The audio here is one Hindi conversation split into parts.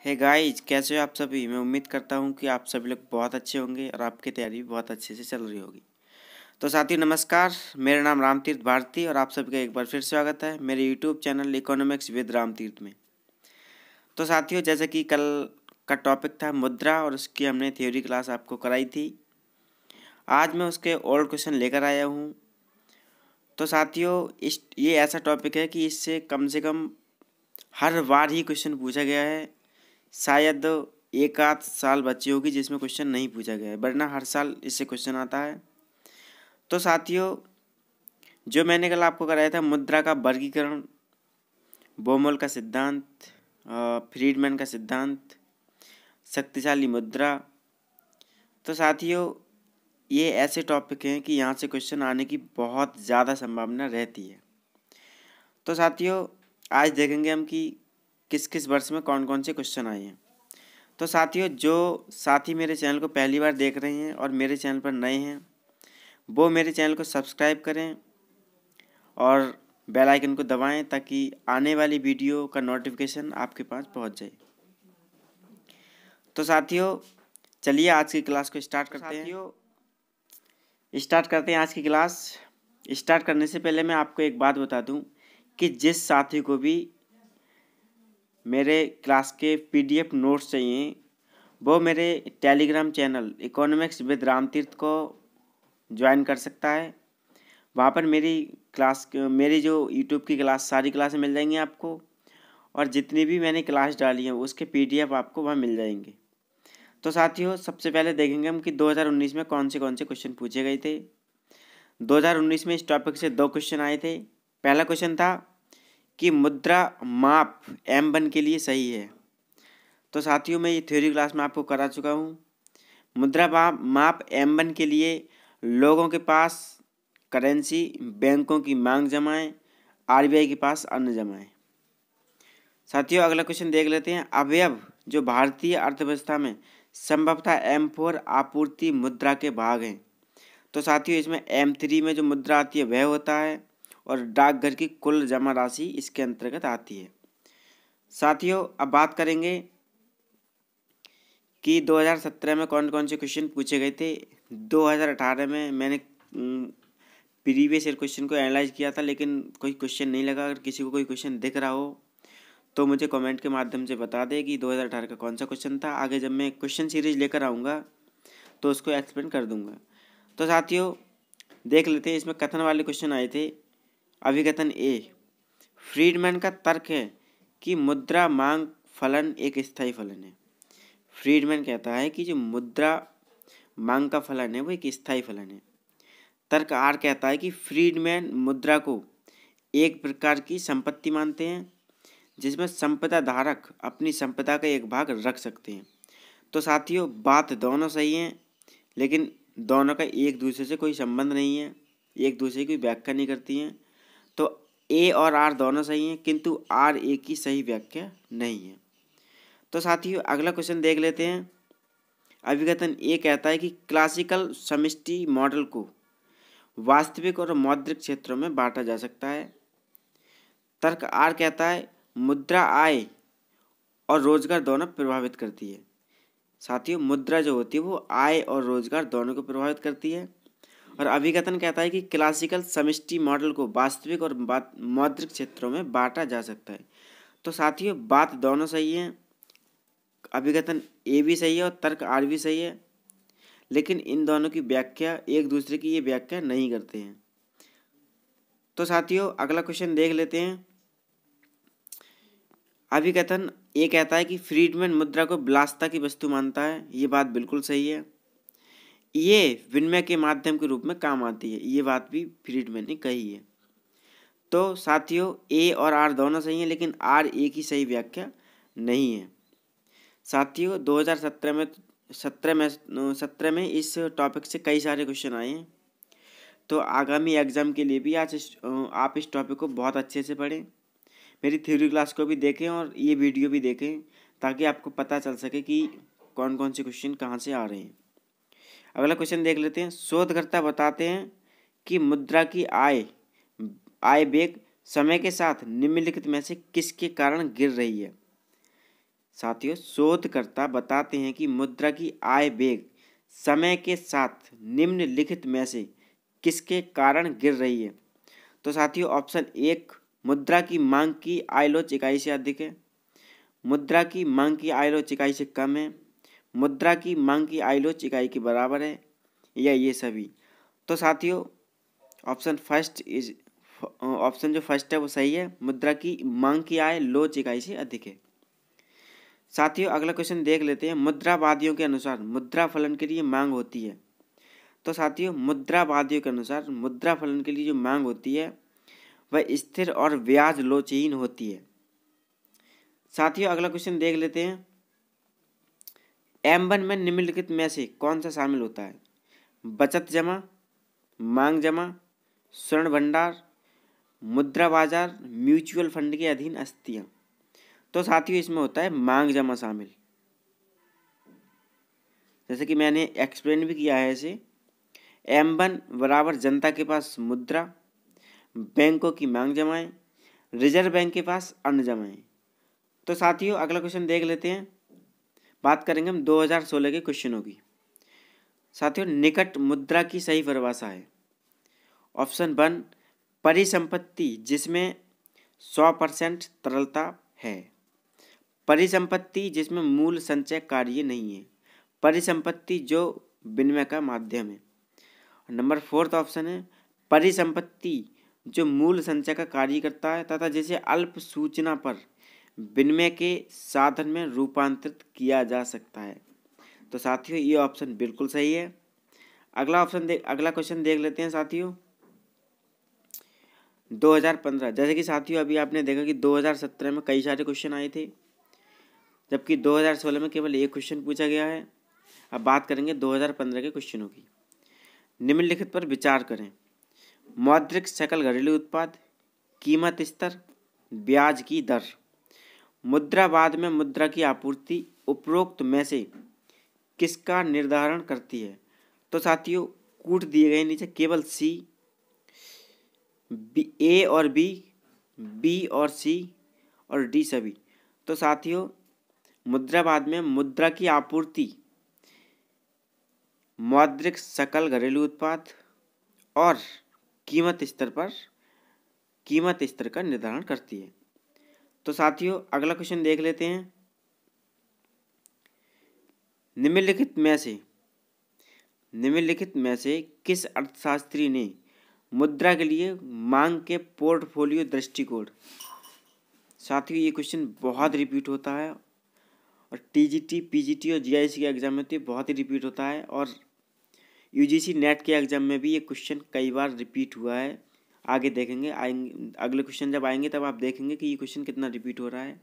हे गाइस, कैसे हो आप सभी। मैं उम्मीद करता हूँ कि आप सभी लोग बहुत अच्छे होंगे और आपकी तैयारी भी बहुत अच्छे से चल रही होगी। तो साथियों नमस्कार, मेरा नाम रामतीर्थ भारती और आप सभी का एक बार फिर स्वागत है मेरे YouTube channel economics with Ramtirth में। तो साथियों जैसे कि कल का टॉपिक था मुद्रा और उसकी हमने थ्योरी क्लास आपको कराई थी। आज मैं उसके ओल्ड क्वेश्चन लेकर आया हूँ। तो साथियों ये ऐसा टॉपिक है कि इससे कम हर बार ही क्वेश्चन पूछा गया है। शायद एक आध साल बची होगी जिसमें क्वेश्चन नहीं पूछा गया है, वरना हर साल इससे क्वेश्चन आता है। तो साथियों जो मैंने कल आपको कराया था मुद्रा का वर्गीकरण, बोमोल का सिद्धांत, फ्रीडमैन का सिद्धांत, शक्तिशाली मुद्रा। तो साथियों ये ऐसे टॉपिक हैं कि यहाँ से क्वेश्चन आने की बहुत ज़्यादा संभावना रहती है। तो साथियों आज देखेंगे हम कि किस किस वर्ष में कौन कौन से क्वेश्चन आए हैं। तो साथियों जो साथी मेरे चैनल को पहली बार देख रहे हैं और मेरे चैनल पर नए हैं वो मेरे चैनल को सब्सक्राइब करें और बेल आइकन को दबाएं ताकि आने वाली वीडियो का नोटिफिकेशन आपके पास पहुंच जाए। तो साथियों चलिए आज की क्लास को स्टार्ट करते हैं। आज की क्लास स्टार्ट करने से पहले मैं आपको एक बात बता दूं कि जिस साथी को भी मेरे क्लास के पीडीएफ नोट्स चाहिए वो मेरे Telegram channel economics with Ramtirth को ज्वाइन कर सकता है। वहाँ पर मेरी जो यूट्यूब की क्लास सारी क्लासें मिल जाएंगी आपको, और जितनी भी मैंने क्लास डाली हैं उसके पीडीएफ आपको वहाँ मिल जाएंगे। तो साथियों सबसे पहले देखेंगे हम कि 2019 में कौन से क्वेश्चन पूछे गए थे। 2019 में इस टॉपिक से 2 क्वेश्चन आए थे। पहला क्वेश्चन था कि मुद्रा माप M1 के लिए सही है। तो साथियों मैं ये थ्योरी क्लास में आपको करा चुका हूँ। मुद्रा माप M1 के लिए लोगों के पास करेंसी, बैंकों की मांग जमाएं, आरबीआई के पास अन्न जमाएं। साथियों अगला क्वेश्चन देख लेते हैं। अवयव जो भारतीय अर्थव्यवस्था में संभवतः M4 आपूर्ति मुद्रा के भाग हैं। तो साथियों इसमें M3 में जो मुद्रा आती है वह होता है और डाकघर की कुल जमा राशि इसके अंतर्गत आती है। साथियों अब बात करेंगे कि 2017 में कौन कौन से क्वेश्चन पूछे गए थे। 2018 में मैंने प्रीवियस ईयर क्वेश्चन को एनालाइज किया था लेकिन कोई क्वेश्चन नहीं लगा। अगर किसी को कोई क्वेश्चन दिख रहा हो तो मुझे कमेंट के माध्यम से बता दे कि 2018 का कौन सा क्वेश्चन था। आगे जब मैं क्वेश्चन सीरीज लेकर आऊँगा तो उसको एक्सप्लेन कर दूंगा। तो साथियों देख लेते हैं इसमें कथन वाले क्वेश्चन आए थे। अभिकथन ए, फ्रीडमैन का तर्क है कि मुद्रा मांग फलन एक स्थायी फलन है। फ्रीडमैन कहता है कि जो मुद्रा मांग का फलन है वो एक स्थायी फलन है। तर्क आर कहता है कि फ्रीडमैन मुद्रा को एक प्रकार की संपत्ति मानते हैं जिसमें संपदा धारक अपनी संपदा का एक भाग रख सकते हैं। तो साथियों बात दोनों सही हैं लेकिन दोनों का एक दूसरे से कोई संबंध नहीं है, एक दूसरे की व्याख्या नहीं करती हैं। तो ए और आर दोनों सही हैं किंतु आर ए की सही व्याख्या नहीं है। तो साथियों अगला क्वेश्चन देख लेते हैं। अभिकथन ए कहता है कि क्लासिकल समष्टि मॉडल को वास्तविक और मौद्रिक क्षेत्रों में बांटा जा सकता है। तर्क आर कहता है मुद्रा आय और रोजगार दोनों प्रभावित करती है। साथियों मुद्रा जो होती है वो आय और रोजगार दोनों को प्रभावित करती है। और अभिकथन कहता है कि क्लासिकल समष्टि मॉडल को वास्तविक और मौद्रिक क्षेत्रों में बांटा जा सकता है। तो साथियों बात दोनों सही है, अभिकथन ए भी सही है और तर्क आर भी सही है, लेकिन इन दोनों की व्याख्या एक दूसरे की ये व्याख्या नहीं करते हैं। तो साथियों अगला क्वेश्चन देख लेते हैं। अभिकथन ए कहता है कि फ्रीडमैन मुद्रा को विलासिता की वस्तु मानता है। ये बात बिल्कुल सही है। ये विनिमय के माध्यम के रूप में काम आती है, ये बात भी फ्रीडमैन ने कही है। तो साथियों ए और आर दोनों सही हैं लेकिन आर ए की सही व्याख्या नहीं है। साथियों 2017 में इस टॉपिक से कई सारे क्वेश्चन आए हैं। तो आगामी एग्जाम के लिए भी आप इस टॉपिक को बहुत अच्छे से पढ़ें, मेरी थ्योरी क्लास को भी देखें और ये वीडियो भी देखें ताकि आपको पता चल सके कि कौन कौन से क्वेश्चन कहाँ से आ रहे हैं। अगला क्वेश्चन देख लेते हैं। शोधकर्ता बताते हैं कि मुद्रा की आय वेग समय के साथ निम्नलिखित में से किसके कारण गिर रही है। साथियों, शोधकर्ता बताते हैं कि मुद्रा की आय वेग समय के साथ निम्नलिखित में से किसके कारण गिर रही है। तो साथियों, ऑप्शन 1, मुद्रा की मांग की आयलोच इकाई से अधिक है, मुद्रा की मांग की आयलोच इकाई से कम है, मुद्रा की मांग की आयलोच इकाई के बराबर है, या ये सभी। तो साथियों, ऑप्शन जो फर्स्ट है वो सही है, मुद्रा की मांग की आय लोच इकाई से अधिक है। साथियों, अगला क्वेश्चन देख लेते हैं। मुद्रावादियों के अनुसार मुद्रा फलन के लिए मांग होती है। तो साथियों, मुद्रावादियों के अनुसार मुद्रा फलन के लिए जो मांग होती है वह स्थिर और ब्याज लोचहीन होती है। साथियों, अगला क्वेश्चन देख लेते हैं। M1 में निम्नलिखित में से कौन सा शामिल होता है? बचत जमा, मांग जमा, स्वर्ण भंडार, मुद्रा बाजार, म्यूचुअल फंड के अधीन आस्तियां। तो साथियों, इसमें होता है मांग जमा शामिल। जैसे कि मैंने एक्सप्लेन भी किया है इसे। M1 बराबर जनता के पास मुद्रा, बैंकों की मांग जमाएं, रिजर्व बैंक के पास अन्य जमाएं। तो साथियों, अगला क्वेश्चन देख लेते हैं। बात करेंगे हम 2016 के क्वेश्चनों की। साथियों, निकट मुद्रा की सही परिभाषा है। ऑप्शन 1, परिसंपत्ति जिसमें 100% तरलता है, परिसंपत्ति जिसमें मूल संचय कार्य नहीं है, परिसंपत्ति जो विनिमय का माध्यम है। नंबर 4 ऑप्शन है, परिसंपत्ति जो मूल संचय का कार्य करता है तथा जिसे अल्प सूचना पर विनिमय के साधन में रूपांतरित किया जा सकता है। तो साथियों, ये ऑप्शन बिल्कुल सही है। अगला क्वेश्चन देख लेते हैं साथियों। 2015, जैसे कि साथियों अभी आपने देखा कि 2017 में कई सारे क्वेश्चन आए थे, जबकि 2016 में केवल एक क्वेश्चन पूछा गया है। अब बात करेंगे 2015 के क्वेश्चनों की। निम्नलिखित पर विचार करें। मौद्रिक सकल घरेलू उत्पाद, कीमत स्तर, ब्याज की दर। मुद्रावाद में मुद्रा की आपूर्ति उपरोक्त में से किसका निर्धारण करती है? तो साथियों, कूट दिए गए नीचे केवल सी, ए और बी और सी और डी सभी। तो साथियों, मुद्रावाद में मुद्रा की आपूर्ति मौद्रिक सकल घरेलू उत्पाद और कीमत स्तर का निर्धारण करती है। तो साथियों, अगला क्वेश्चन देख लेते हैं। निम्नलिखित में से किस अर्थशास्त्री ने मुद्रा के लिए मांग के पोर्टफोलियो दृष्टिकोण। साथियों, ये क्वेश्चन बहुत रिपीट होता है और टीजीटी, पीजीटी और जीआईसी के एग्जाम में तो बहुत ही रिपीट होता है, और यूजीसी नेट के एग्जाम में भी ये क्वेश्चन कई बार रिपीट हुआ है। आगे देखेंगे, अगले क्वेश्चन जब आएंगे तब आप देखेंगे कि ये क्वेश्चन कितना रिपीट हो रहा है।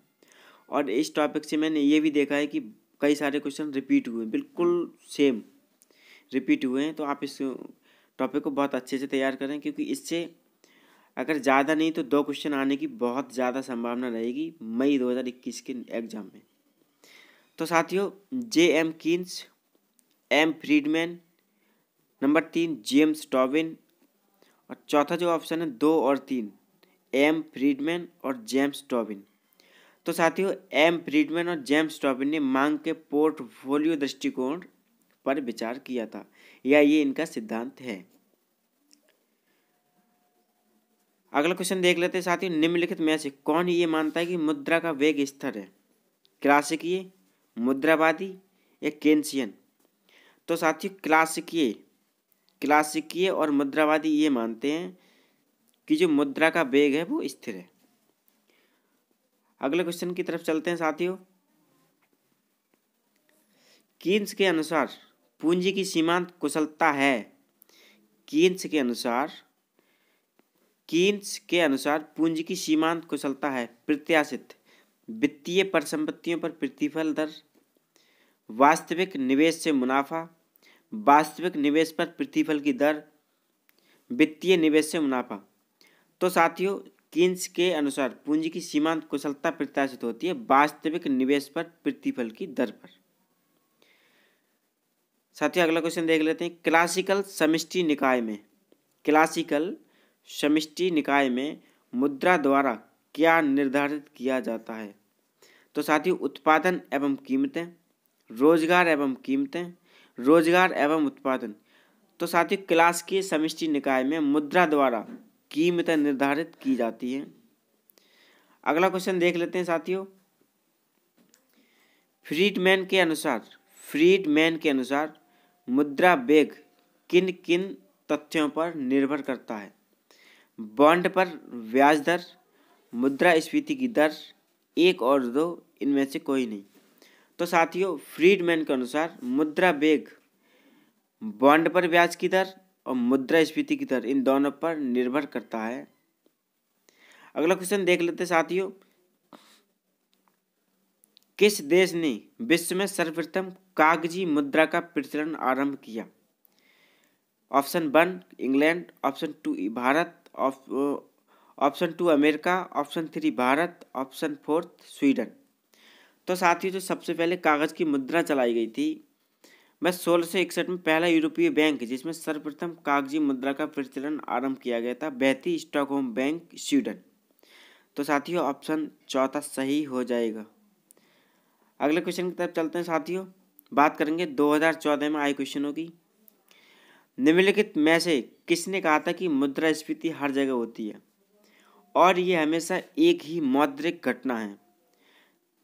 और इस टॉपिक से मैंने ये भी देखा है कि कई सारे क्वेश्चन रिपीट हुए, बिल्कुल सेम रिपीट हुए हैं। तो आप इस टॉपिक को बहुत अच्छे से तैयार करें, क्योंकि इससे अगर ज़्यादा नहीं तो 2 क्वेश्चन आने की बहुत ज़्यादा संभावना रहेगी मई 2021 के एग्जाम में। तो साथियों, J.M. Keynes, M. Friedman, number 3 James Tobin, और चौथा जो ऑप्शन है 2 और 3 M. फ्रीडमैन और जेम्स टॉबिन। तो साथियों, M. फ्रीडमैन और जेम्स टॉबिन ने मांग के पोर्टफोलियो दृष्टिकोण पर विचार किया था, या ये इनका सिद्धांत है। अगला क्वेश्चन देख लेते हैं साथियों। निम्नलिखित में से कौन ये मानता है कि मुद्रा का वेग स्थिर है? क्लासिकीय, मुद्रावादी या केन्सियन? तो साथियों, क्लासिकीय और मुद्रावादी ये मानते हैं कि जो मुद्रा का वेग है वो स्थिर है। अगले क्वेश्चन की तरफ चलते हैं साथियों। कीन्स के अनुसार पूंजी की सीमांत कुशलता है। कीन्स के अनुसार पूंजी की सीमांत कुशलता है प्रत्याशित वित्तीय परिसंपत्तियों पर प्रतिफल दर, वास्तविक निवेश से मुनाफा, वास्तविक निवेश पर प्रतिफल की दर, वित्तीय निवेश से मुनाफा। तो साथियों, कीन्स के अनुसार पूंजी की सीमांत कुशलता प्रत्याशित होती है वास्तविक निवेश पर प्रतिफल की दर पर। साथियों, अगला क्वेश्चन देख लेते हैं। क्लासिकल समष्टि निकाय में मुद्रा द्वारा क्या निर्धारित किया जाता है? तो साथियों उत्पादन एवं कीमतें, रोजगार एवं कीमतें, रोजगार एवं उत्पादन। तो साथियों क्लास के समष्टि निकाय में मुद्रा द्वारा कीमतें निर्धारित की जाती हैं। अगला क्वेश्चन देख लेते हैं साथियों। फ्रीडमैन के अनुसार मुद्रा वेग किन किन तथ्यों पर निर्भर करता है? बॉन्ड पर ब्याज दर, मुद्रास्फीति की दर, एक और दो, इनमें से कोई नहीं। तो साथियों फ्रीडमैन के अनुसार मुद्रा वेग बॉन्ड पर ब्याज की दर और मुद्रास्फीति की दर इन दोनों पर निर्भर करता है। अगला क्वेश्चन देख लेते हैं साथियों। किस देश ने विश्व में सर्वप्रथम कागजी मुद्रा का प्रचलन आरंभ किया? Option 1 England, option 2 Bharat, option 2 America, option 3 Bharat, option 4 Sweden. तो साथियों जो सबसे पहले कागज की मुद्रा चलाई गई थी वह 1661 में पहला यूरोपीय बैंक जिसमें सर्वप्रथम कागजी मुद्रा का प्रचलन आरंभ किया गया था वह थी स्टॉकहोम बैंक, स्वीडन। तो साथियों ऑप्शन चौथा सही हो जाएगा। अगले क्वेश्चन की तरफ चलते हैं साथियों। बात करेंगे 2014 में आए क्वेश्चनों की। निम्नलिखित में से किसने कहा था कि मुद्रास्फीति हर जगह होती है और ये हमेशा एक ही मौद्रिक घटना है?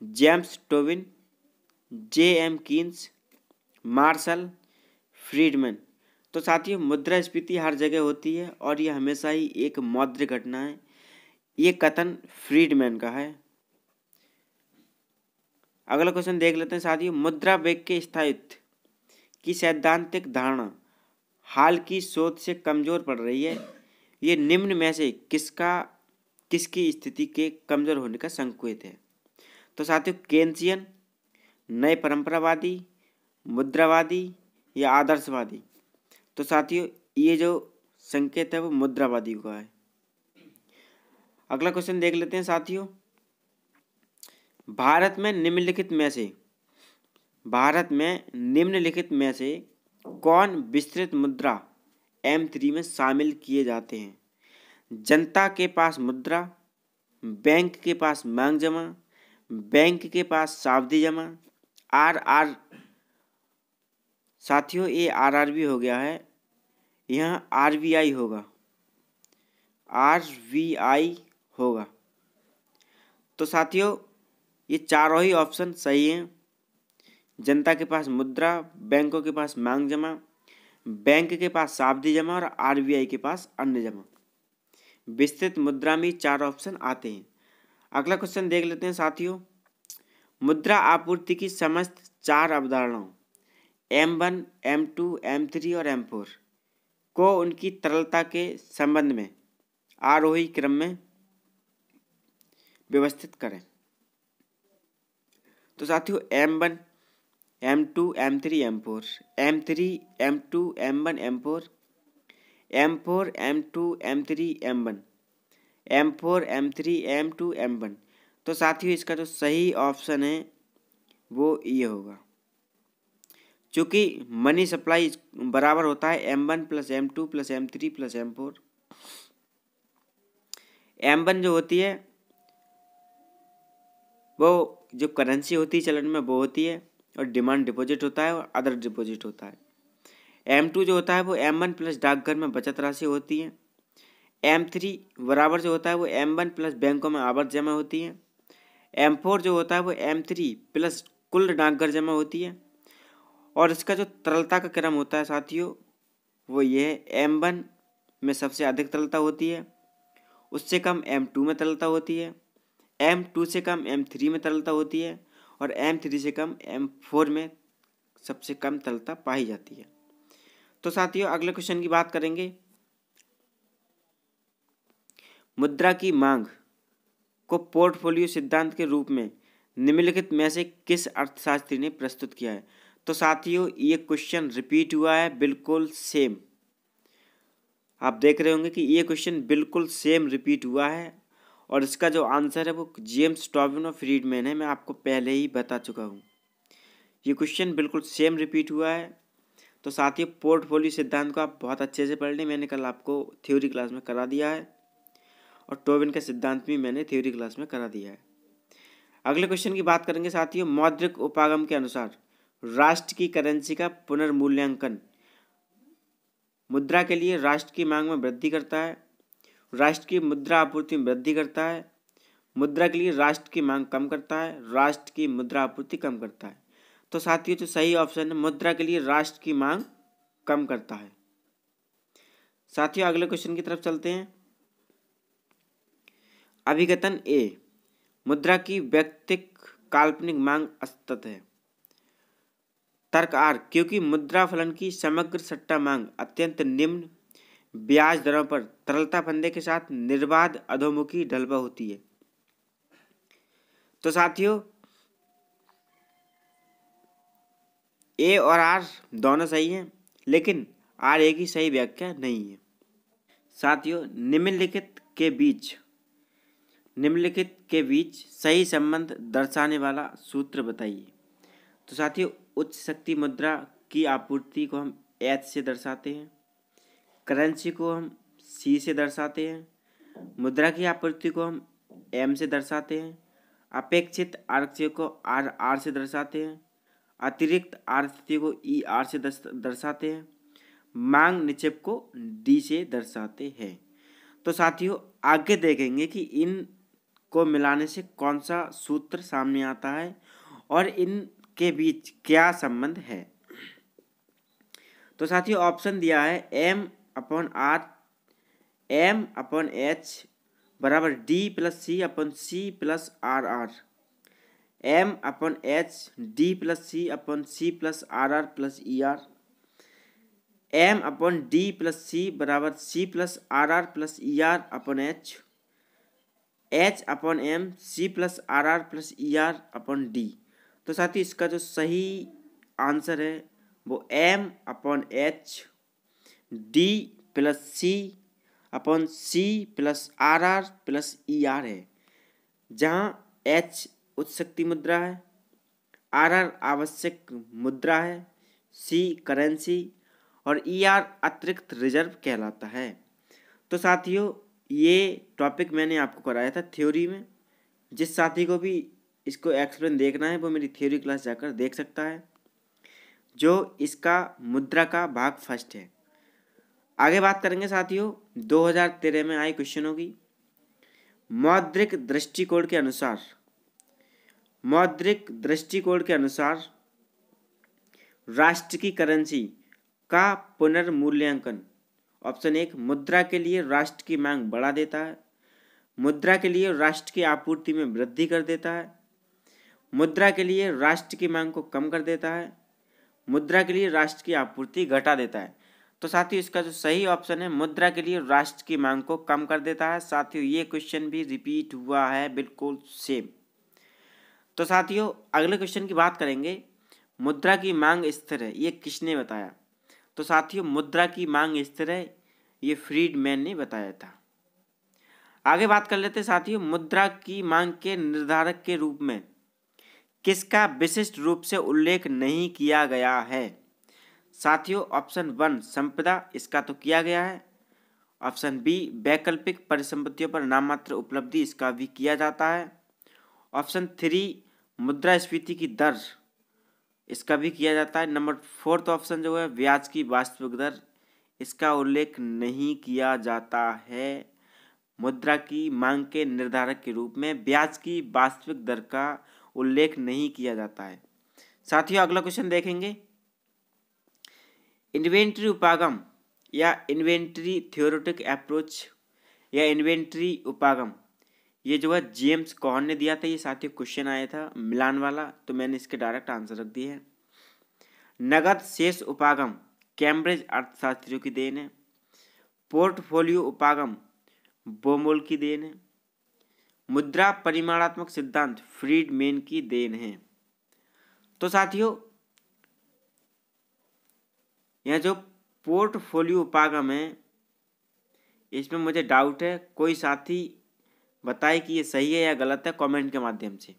James Tobin, J.M. Keynes, Marshall, Friedman. तो साथियों मुद्रास्फीति हर जगह होती है और यह हमेशा ही एक मौद्रिक घटना है। ये कथन फ्रीडमैन का है। अगला क्वेश्चन देख लेते हैं साथियों। मुद्रा वेग के स्थायित्व की सैद्धांतिक धारणा हाल की शोध से कमजोर पड़ रही है। ये निम्न में से किसकी स्थिति के कमजोर होने का संकेत है? तो साथियों केन्सियन, नए परंपरावादी, मुद्रावादी या आदर्शवादी। तो साथियों ये जो संकेत है वो मुद्रावादी का है। अगला क्वेश्चन देख लेते हैं साथियों। भारत में निम्नलिखित में से कौन विस्तृत मुद्रा M3 में शामिल किए जाते हैं? जनता के पास मुद्रा, बैंक के पास मांग जमा, बैंक के पास सावधि जमा, RR। साथियों ये RR भी हो गया है, यहाँ RBI होगा, RBI होगा। तो साथियों ये चारों ही ऑप्शन सही हैं। जनता के पास मुद्रा, बैंकों के पास मांग जमा, बैंक के पास सावधि जमा और RBI के पास अन्य जमा। विस्तृत मुद्रा में चार ऑप्शन आते हैं। अगला क्वेश्चन देख लेते हैं साथियों। मुद्रा आपूर्ति की समस्त चार अवधारणाओं M1, M2, M3 और M4 को उनकी तरलता के संबंध में आरोही क्रम में व्यवस्थित करें। तो साथियों M1, M2, M3, M4, M3, M2, M1, M4, M4, M2, M3, M1, M4, M3, M2, M1। तो साथियों इसका जो सही ऑप्शन है वो ये होगा। चूँकि मनी सप्लाई बराबर होता है M1 plus M2 plus M3 plus M4। M1 जो होती है वो जो करेंसी होती है चलन में वो होती है और डिमांड डिपॉजिट होता है और अदर डिपॉजिट होता है। M2 जो होता है वो M1 प्लस डाकघर में बचत राशि होती है। M3 बराबर जो होता है वो M1 प्लस बैंकों में आवर्त जमा होती है। M4 जो होता है वो M3 प्लस कुल डाकघर जमा होती है। और इसका जो तरलता का क्रम होता है साथियों वो ये है, M1 में सबसे अधिक तरलता होती है, उससे कम M2 में तरलता होती है, M2 से कम M3 में तरलता होती है और M3 से कम M4 में सबसे कम तरलता पाई जाती है। तो साथियों अगले क्वेश्चन की बात करेंगे। मुद्रा की मांग को पोर्टफोलियो सिद्धांत के रूप में निम्नलिखित में से किस अर्थशास्त्री ने प्रस्तुत किया है? तो साथियों ये क्वेश्चन रिपीट हुआ है, बिल्कुल सेम। आप देख रहे होंगे कि ये क्वेश्चन बिल्कुल सेम रिपीट हुआ है और इसका जो आंसर है वो जेम्स टोबिन और फ्रीडमैन है। मैं आपको पहले ही बता चुका हूँ। ये क्वेश्चन बिल्कुल सेम रिपीट हुआ है। तो साथियों पोर्टफोलियो सिद्धांत को आप बहुत अच्छे से पढ़ लें, मैंने कल आपको थ्योरी क्लास में करा दिया है और टोबिन का सिद्धांत भी मैंने थ्योरी क्लास में करा दिया है। अगले क्वेश्चन की बात करेंगे साथियों, मौद्रिक उपागम के अनुसार राष्ट्र की करेंसी का पुनर्मूल्यांकन मुद्रा के लिए राष्ट्र की मांग में वृद्धि करता है, राष्ट्र की मुद्रा आपूर्ति में वृद्धि करता है, मुद्रा के लिए राष्ट्र की मांग कम करता है, राष्ट्र की मुद्रा आपूर्ति कम करता है। तो साथियों जो सही ऑप्शन है, मुद्रा के लिए राष्ट्र की मांग कम करता है। साथियों अगले क्वेश्चन की तरफ चलते हैं। अभिकथन ए, मुद्रा की वैयक्तिक काल्पनिक मांग असतत है। तर्क आर, क्योंकि मुद्रा फलन की समग्र सट्टा मांग अत्यंत निम्न ब्याज दरों पर तरलता फंदे के साथ निर्बाध अधोमुखी ढलवा होती है। तो साथियों ए और आर दोनों सही हैं, लेकिन आर ए की सही व्याख्या नहीं है। साथियों निम्नलिखित के बीच सही संबंध दर्शाने वाला सूत्र बताइए। तो साथियों उच्च शक्ति मुद्रा की आपूर्ति को हम एच से दर्शाते हैं, करेंसी को हम सी से दर्शाते हैं, मुद्रा की आपूर्ति को हम एम से दर्शाते हैं, अपेक्षित आरक्षियों को आर से दर्शाते हैं, अतिरिक्त आरक्षियों को ई आर से दर्शाते हैं, मांग निक्षेप को डी से दर्शाते हैं। तो साथियों आगे देखेंगे कि इन को मिलाने से कौन सा सूत्र सामने आता है और इनके बीच क्या संबंध है। तो साथियों ऑप्शन दिया है एम अपॉन एच बराबर D plus C upon C plus R R, M upon H D plus C upon C plus R plus E R, M upon D plus C बराबर C plus R plus E R upon H upon M C plus R plus E R upon D. तो साथियों इसका जो सही आंसर है वो M upon H D plus C upon C plus R plus E are है, जहाँ एच उच्च शक्ति मुद्रा है, आर आवश्यक मुद्रा है, सी करेंसी और ई आर अतिरिक्त रिजर्व कहलाता है। तो साथियों ये टॉपिक मैंने आपको कराया था थ्योरी में। जिस साथी को भी इसको एक्सप्लेन देखना है वो मेरी थ्योरी क्लास जाकर देख सकता है, जो इसका मुद्रा का भाग फर्स्ट है। आगे बात करेंगे साथियों 2013 में आई क्वेश्चनों की। मौद्रिक दृष्टिकोण के अनुसार राष्ट्र की करेंसी का पुनर्मूल्यांकन। ऑप्शन एक, मुद्रा के लिए राष्ट्र की मांग बढ़ा देता है, मुद्रा के लिए राष्ट्र की आपूर्ति में वृद्धि कर देता है, मुद्रा के लिए राष्ट्र की मांग को कम कर देता है, मुद्रा के लिए राष्ट्र की आपूर्ति घटा देता है। तो साथियों इसका जो सही ऑप्शन है मुद्रा के लिए राष्ट्र की मांग को कम कर देता है। साथियों ये क्वेश्चन भी रिपीट हुआ है बिल्कुल सेम। तो साथियों अगले क्वेश्चन की बात करेंगे, मुद्रा की मांग स्थिर है, ये किसने बताया। तो साथियों मुद्रा की मांग स्थिर है, ये फ्रीडमैन ने बताया था। आगे बात कर लेते हैं साथियों, मुद्रा की मांग के निर्धारक के रूप में किसका विशिष्ट रूप से उल्लेख नहीं किया गया है। साथियों ऑप्शन 1 संपदा, इसका तो किया गया है। ऑप्शन बी वैकल्पिक परिसंपत्तियों पर नाममात्र उपलब्धि, इसका भी किया जाता है। ऑप्शन 3 मुद्रास्फीति की दर, इसका भी किया जाता है। नंबर 4 ऑप्शन जो है ब्याज की वास्तविक दर, इसका उल्लेख नहीं किया जाता है। मुद्रा की मांग के निर्धारक के रूप में ब्याज की वास्तविक दर का उल्लेख नहीं किया जाता है। साथियों अगला क्वेश्चन देखेंगे, इन्वेंट्री उपागम या इन्वेंट्री थ्योरेटिक अप्रोच या इन्वेंट्री उपागम, ये जो है जेम्स कॉहन ने दिया था। ये साथियों क्वेश्चन आया था मिलान वाला, तो मैंने इसके डायरेक्ट आंसर रख दिए हैं। नगद शेष उपागम कैम्ब्रिज अर्थशास्त्रियों की देन है। पोर्टफोलियो उपागम बोमोल की देन है। मुद्रा परिमाणात्मक सिद्धांत फ्रीडमैन की देन है। तो साथियों यह जो पोर्टफोलियो उपागम है इसमें मुझे डाउट है, कोई साथी बताए कि ये सही है या गलत है कमेंट के माध्यम से।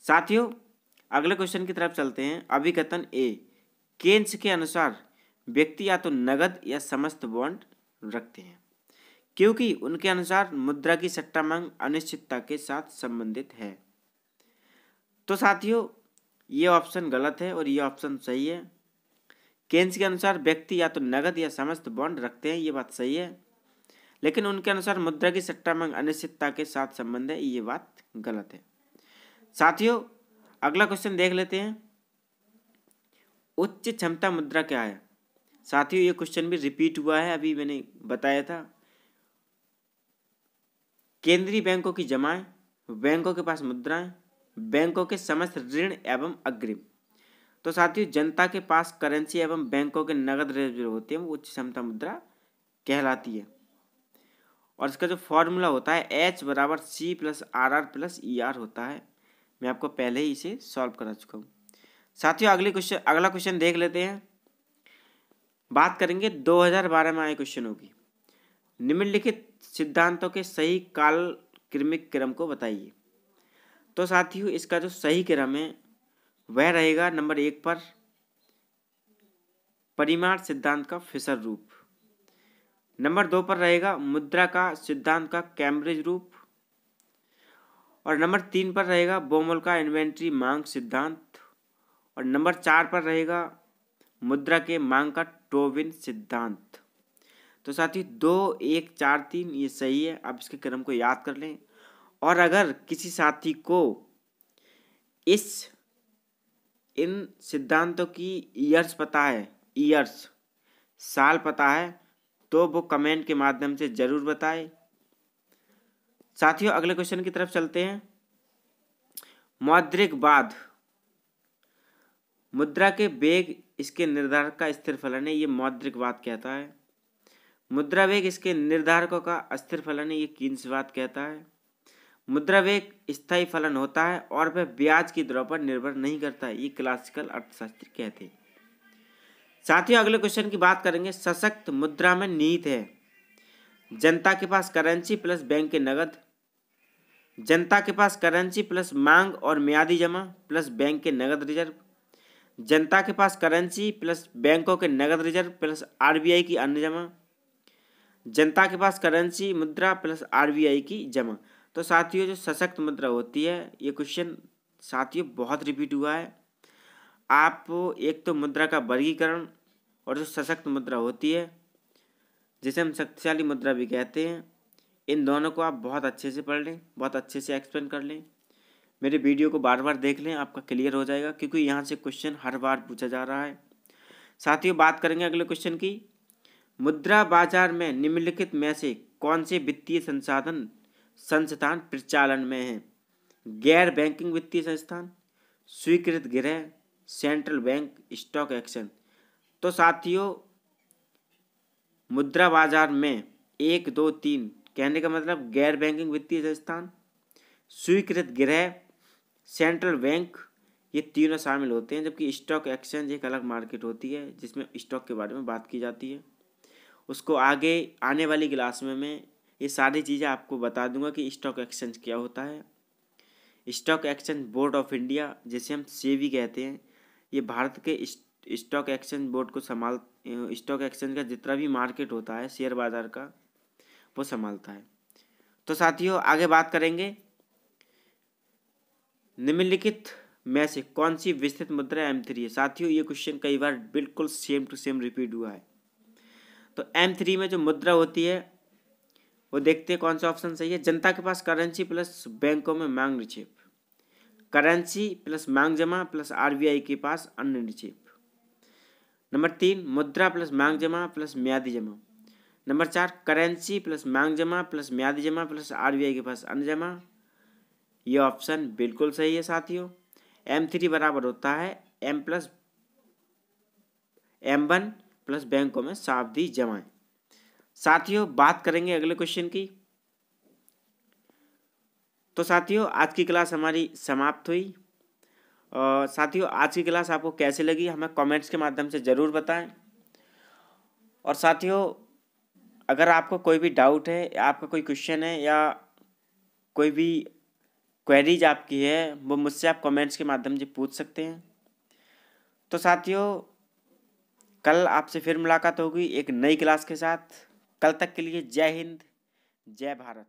साथियों अगले क्वेश्चन की तरफ चलते हैं। अभिकथन ए, केन्स के अनुसार व्यक्ति या तो नगद या समस्त बॉन्ड रखते हैं क्योंकि उनके अनुसार मुद्रा की सट्टा मांग अनिश्चितता के साथ संबंधित है। तो साथियों ये ऑप्शन गलत है और ये ऑप्शन सही है। केन्स के अनुसार व्यक्ति या तो नगद या समस्त बॉन्ड रखते हैं, ये बात सही है, लेकिन उनके अनुसार मुद्रा की सट्टा मांग अनिश्चितता के साथ संबंध है, ये बात गलत है। साथियों अगला क्वेश्चन देख लेते हैं, उच्च क्षमता मुद्रा क्या है। साथियों ये क्वेश्चन भी रिपीट हुआ है, अभी मैंने बताया था। केंद्रीय बैंकों की जमाएं, बैंकों के पास मुद्राएं, बैंकों के समस्त ऋण एवं अग्रिम। तो साथियों जनता के पास करेंसी एवं बैंकों के नगद रिजर्व होते हैं वो उच्च क्षमता मुद्रा कहलाती है। और इसका जो फॉर्मूला होता है H बराबर C plus RR plus ER होता है। मैं आपको पहले ही इसे सॉल्व करा चुका हूँ। साथियों अगला क्वेश्चन देख लेते हैं। बात करेंगे 2012 में आए क्वेश्चनों की। निम्नलिखित सिद्धांतों के सही काल क्रमिक क्रम को बताइए। तो साथियों इसका जो सही क्रम है वह रहेगा नंबर 1 पर परिमाण सिद्धांत का फिशर रूप, नंबर 2 पर रहेगा मुद्रा का सिद्धांत का कैम्ब्रिज रूप, और नंबर 3 पर रहेगा बोमोल का इन्वेंट्री मांग सिद्धांत, और नंबर 4 पर रहेगा मुद्रा के मांग का टोबिन सिद्धांत। तो साथियों 2, 1, 4, 3 ये सही है। आप इसके क्रम को याद कर लें। और अगर किसी साथी को इन सिद्धांतों की ईयर्स पता है, ईयर्स साल पता है, तो वो कमेंट के माध्यम से जरूर बताए। साथियों अगले क्वेश्चन की तरफ चलते हैं। मौद्रिकवाद मुद्रा के वेग इसके निर्धारक का स्थिर फलन है, ये मौद्रिकवाद कहता है। मुद्रा वेग इसके निर्धारकों का अस्थिर फलन है, ये कीन्सवाद कहता है। मुद्रा वेग स्थायी फलन होता है और वह ब्याज की दरों पर निर्भर नहीं करता है, ये क्लासिकल अर्थशास्त्री कहते हैं। साथियों अगले क्वेश्चन की बात करेंगे। सशक्त मुद्रा में निहित है जनता के पास करेंसी प्लस बैंक के नगद, जनता के पास करेंसी प्लस मांग और म्यादी जमा प्लस बैंक के नगद रिजर्व, जनता के पास करेंसी प्लस बैंकों के नगद रिजर्व प्लस RBI की अन्य जमा, जनता के पास करेंसी मुद्रा प्लस RBI की जमा। तो साथियों जो सशक्त मुद्रा होती है, ये क्वेश्चन साथियों बहुत रिपीट हुआ है। आप एक तो मुद्रा का वर्गीकरण और जो सशक्त मुद्रा होती है जिसे हम शक्तिशाली मुद्रा भी कहते हैं, इन दोनों को आप बहुत अच्छे से पढ़ लें, बहुत अच्छे से एक्सप्लेन कर लें। मेरे वीडियो को बार बार देख लें, आपका क्लियर हो जाएगा, क्योंकि यहाँ से क्वेश्चन हर बार पूछा जा रहा है। साथियों बात करेंगे अगले क्वेश्चन की। मुद्रा बाजार में निम्नलिखित में से कौन से वित्तीय संस्थान प्रचालन में हैं। गैर बैंकिंग वित्तीय संस्थान, स्वीकृत गृह, सेंट्रल बैंक, स्टॉक एक्सचेंज। तो साथियों मुद्रा बाजार में 1, 2, 3 कहने का मतलब गैर बैंकिंग वित्तीय संस्थान, स्वीकृत गृह, सेंट्रल बैंक, ये तीनों शामिल होते हैं। जबकि स्टॉक एक्सचेंज एक अलग मार्केट होती है जिसमें स्टॉक के बारे में बात की जाती है। उसको आगे आने वाली क्लास में मैं ये सारी चीज़ें आपको बता दूंगा कि स्टॉक एक्सचेंज क्या होता है। Stock exchange board of India, जिसे हम सेबी कहते हैं, ये भारत के स्टॉक एक्सचेंज बोर्ड को स्टॉक एक्सचेंज का जितना भी मार्केट होता है शेयर बाजार का, वो संभालता है। तो साथियों आगे बात करेंगे। निम्नलिखित में से कौन सी विस्तृत मुद्रा M3 है। साथियों ये क्वेश्चन कई बार बिल्कुल सेम टू सेम रिपीट हुआ है। तो M3 में जो मुद्रा होती है वो देखते हैं कौन सा ऑप्शन सही है। जनता के पास करेंसी प्लस बैंकों में मांग निक्षेप, करेंसी प्लस मांग जमा प्लस RBI के पास अन्य निक्षेप। नंबर 3 मुद्रा प्लस मांग जमा प्लस म्यादी जमा। नंबर 4 करेंसी प्लस मांग जमा प्लस म्यादी जमा प्लस RBI के पास अन्य जमा। ये ऑप्शन बिल्कुल सही है साथियों। M3 बराबर होता है M1 प्लस बैंकों में सावधि जमाएं। साथियों बात करेंगे अगले क्वेश्चन की। तो साथियों आज की क्लास हमारी समाप्त हुई। साथियों आज की क्लास आपको कैसे लगी हमें कमेंट्स के माध्यम से ज़रूर बताएं। और साथियों अगर आपको कोई भी डाउट है, आपका कोई क्वेश्चन है या कोई भी क्वेरीज आपकी है, वो मुझसे आप कमेंट्स के माध्यम से पूछ सकते हैं। तो साथियों कल आपसे फिर मुलाकात होगी एक नई क्लास के साथ। कल तक के लिए जय हिंद, जय भारत।